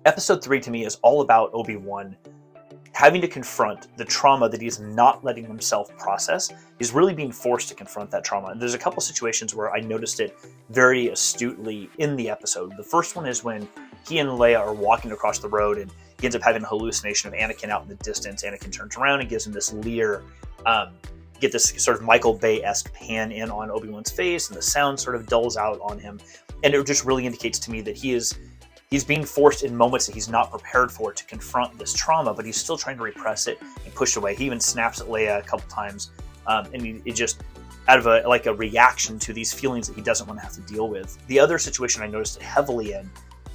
Episode 3 to me is all about Obi-Wan having to confront the trauma that he's not letting himself process. He's really being forced to confront that trauma. And there's a couple situations where I noticed it very astutely in the episode. The first one is when he and Leia are walking across the road, and he ends up having a hallucination of Anakin out in the distance. Anakin turns around and gives him this leer, get this sort of Michael Bay-esque pan in on Obi-Wan's face, and the sound sort of dulls out on him. And it just really indicates to me that he's being forced in moments that he's not prepared for to confront this trauma, but he's still trying to repress it and push it away. He even snaps at Leia a couple times, and it just out of a reaction to these feelings that he doesn't want to have to deal with. The other situation I noticed it heavily in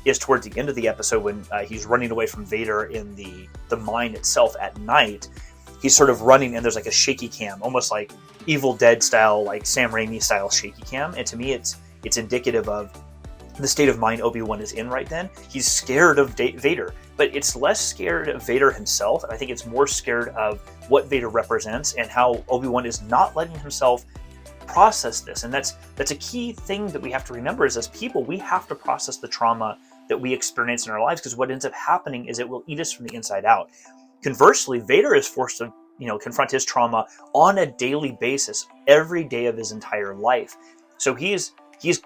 is towards the end of the episode when he's running away from Vader in the mine itself at night. He's sort of running, and there's like a shaky cam, almost like Evil Dead style, like Sam Raimi style shaky cam. And to me, it's indicative of the state of mind Obi-Wan is in right then. He's scared of Vader, but it's less scared of Vader himself, and I think it's more scared of what Vader represents and how Obi-Wan is not letting himself process this. And that's a key thing that we have to remember is, as people, we have to process the trauma that we experience in our lives, because what ends up happening is it will eat us from the inside out. Conversely, Vader is forced to confront his trauma on a daily basis, every day of his entire life. So he's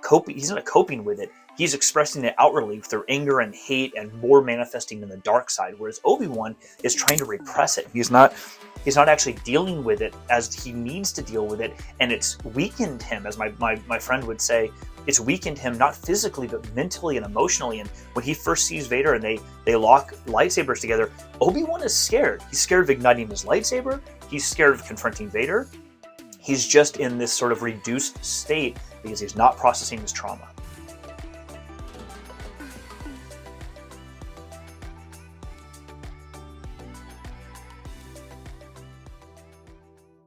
coping. He's not coping with it. He's expressing it outwardly through anger and hate, and more manifesting in the dark side. Whereas Obi-Wan is trying to repress it. He's not actually dealing with it as he needs to deal with it, and it's weakened him, as my friend would say. It's weakened him, not physically, but mentally and emotionally. And when he first sees Vader and they lock lightsabers together, Obi-Wan is scared. He's scared of igniting his lightsaber. He's scared of confronting Vader. He's just in this sort of reduced state because he's not processing his trauma.